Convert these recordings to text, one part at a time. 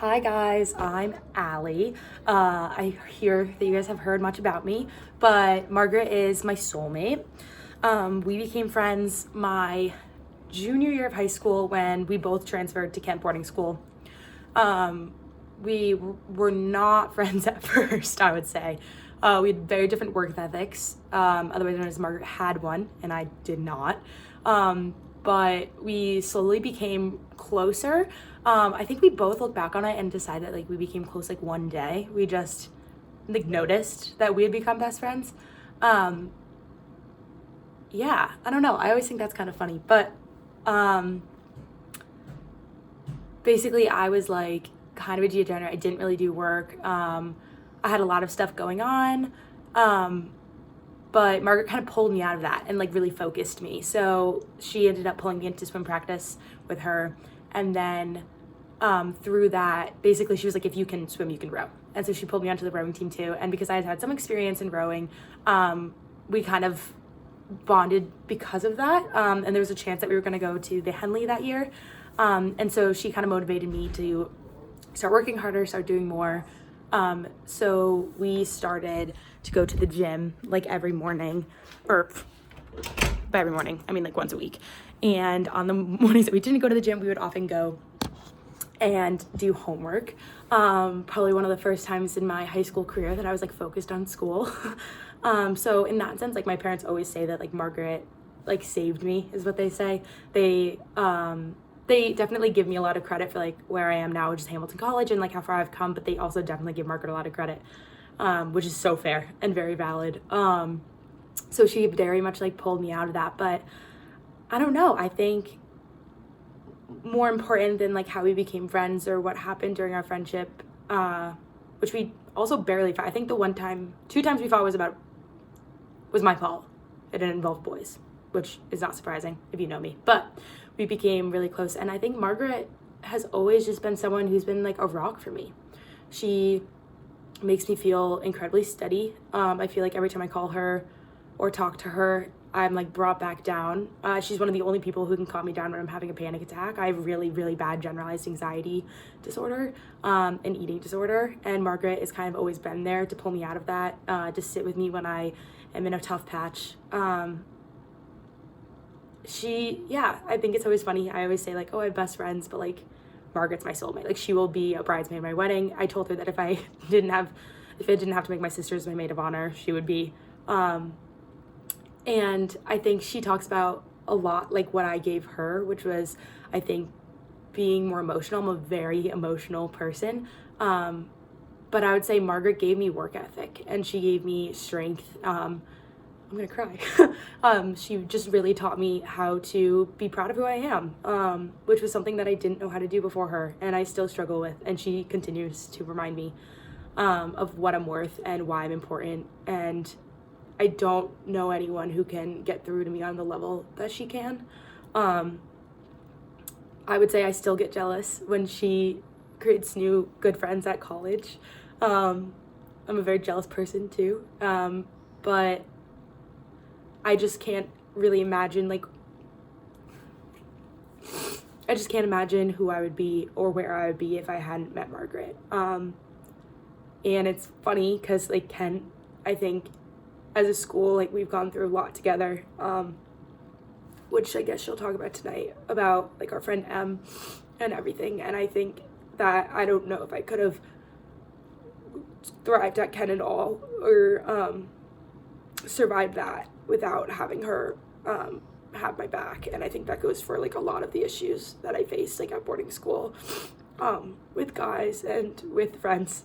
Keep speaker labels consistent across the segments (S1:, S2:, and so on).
S1: Hi guys, I'm Allie. I hear that you guys have heard much about me, but Margaret is my soulmate. We became friends my junior year of high school when we both transferred to Kent boarding school. We were not friends at first, I would say. We had very different work ethics, otherwise known as Margaret had one, and I did not. But we slowly became closer. I think we both looked back on it and decided that we became close one day. We just noticed that we had become best friends. Yeah, I don't know. I always think that's kind of funny, but basically I was kind of a degenerate. I didn't really do work. I had a lot of stuff going on. But Margaret kind of pulled me out of that and really focused me. So she ended up pulling me into swim practice with her. And then through that, basically she was like, if you can swim, you can row. And so she pulled me onto the rowing team too. And because I had had some experience in rowing, we kind of bonded because of that. And there was a chance that we were going to go to the Henley that year. And so she kind of motivated me to start working harder, start doing more. So we started to go to the gym every morning, or by every morning, I mean once a week. And on the mornings that we didn't go to the gym, we would often go and do homework. Probably one of the first times in my high school career that I was focused on school. So in that sense, my parents always say that Margaret saved me, is what they say. They definitely give me a lot of credit for where I am now, which is Hamilton College, and how far I've come, but they also definitely give Margaret a lot of credit, which is so fair and very valid. So she very much pulled me out of that, but I don't know. I think more important than how we became friends or what happened during our friendship, which we also barely fought. I think the two times we fought was my fault. It didn't involve boys, which is not surprising if you know me, but we became really close. And I think Margaret has always just been someone who's been a rock for me. She makes me feel incredibly steady. I feel every time I call her or talk to her, I'm brought back down. She's one of the only people who can calm me down when I'm having a panic attack. I have really, really bad generalized anxiety disorder, and eating disorder. And Margaret has kind of always been there to pull me out of that, to sit with me when I am in a tough patch. I think it's always funny. I always say oh, I have best friends, but Margaret's my soulmate. She will be a bridesmaid at my wedding. I told her that if I didn't have to make my sisters my maid of honor, she would be. And I think she talks about a lot what I gave her, which was, I think, being more emotional. I'm a very emotional person. But I would say Margaret gave me work ethic, and she gave me strength. I'm gonna cry. She just really taught me how to be proud of who I am, which was something that I didn't know how to do before her, and I still struggle with. And she continues to remind me of what I'm worth and why I'm important. And I don't know anyone who can get through to me on the level that she can. I would say I still get jealous when she creates new good friends at college. I'm a very jealous person too, but I just can't really imagine, I just can't imagine who I would be or where I would be if I hadn't met Margaret. And it's funny because, Kent, I think, as a school, we've gone through a lot together, which I guess she'll talk about tonight, about, our friend M and everything. And I think that I don't know if I could have thrived at Kent at all or survived that without having her have my back. And I think that goes for a lot of the issues that I faced at boarding school, with guys and with friends,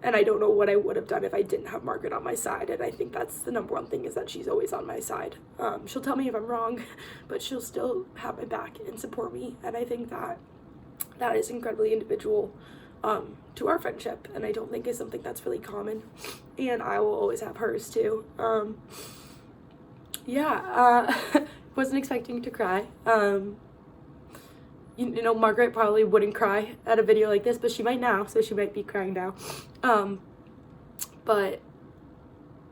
S1: and I don't know what I would have done if I didn't have Margaret on my side. And I think that's the number one thing, is that she's always on my side. She'll tell me if I'm wrong, but she'll still have my back and support me. And I think that is incredibly individual to our friendship, and I don't think is something that's really common. And I will always have hers too. Wasn't expecting to cry. You know, Margaret probably wouldn't cry at a video like this, but she might now, so she might be crying now. But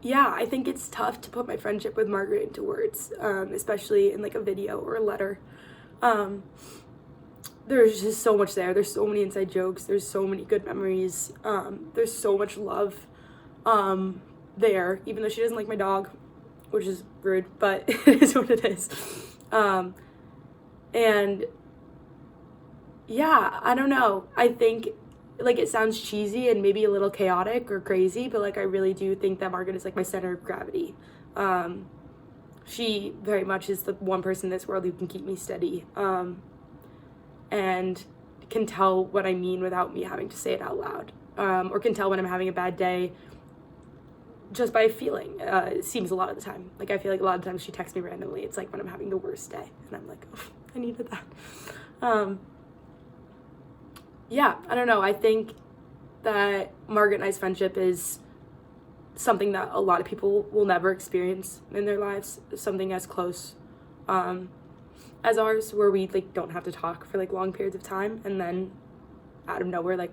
S1: yeah, I think it's tough to put my friendship with Margaret into words, especially in a video or a letter. there's just so much there. There's so many inside jokes. There's so many good memories. There's so much love there, even though she doesn't like my dog, which is rude, but it is what it is. And yeah, I don't know. I think, like, it sounds cheesy and maybe a little chaotic or crazy, but like I really do think that Margaret is like my center of gravity. She very much is the one person in this world who can keep me steady, and can tell what I mean without me having to say it out loud, or can tell when I'm having a bad day just by feeling. It seems a lot of the time. Like, I feel like a lot of times she texts me randomly. It's like when I'm having the worst day, and I'm like, oh, I needed that. Yeah, I don't know. I think that Margaret and I's friendship is something that a lot of people will never experience in their lives, something as close as ours, where we like don't have to talk for like long periods of time, and then out of nowhere, like,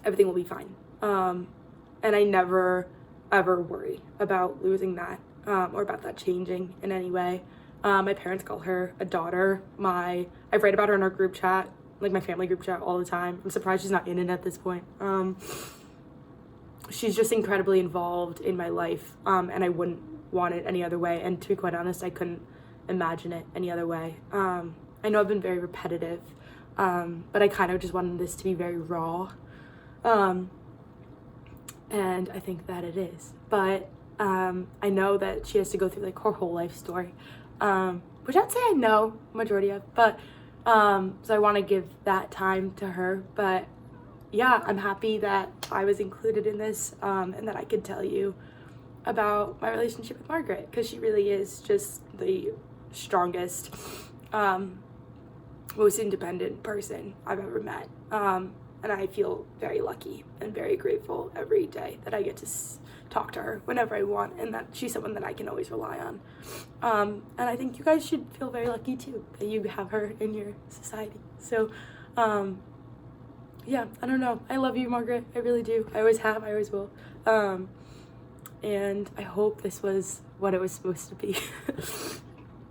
S1: everything will be fine. And I never ever worry about losing that, or about that changing in any way. My parents call her a daughter. I write about her in our group chat, like my family group chat, all the time. I'm surprised she's not in it at this point. She's just incredibly involved in my life, and I wouldn't want it any other way. And to be quite honest, I couldn't imagine it any other way. I know I've been very repetitive, but I kind of just wanted this to be very raw, and I think that it is. But I know that she has to go through like her whole life story, which I'd say I know majority of, but so I want to give that time to her. But yeah, I'm happy that I was included in this, and that I could tell you about my relationship with Margaret, because she really is just the strongest, most independent person I've ever met. And I feel very lucky and very grateful every day that I get to talk to her whenever I want, and that she's someone that I can always rely on. And I think you guys should feel very lucky too that you have her in your society. So yeah, I don't know. I love you, Margaret. I really do. I always have. I always will. And I hope this was what it was supposed to be.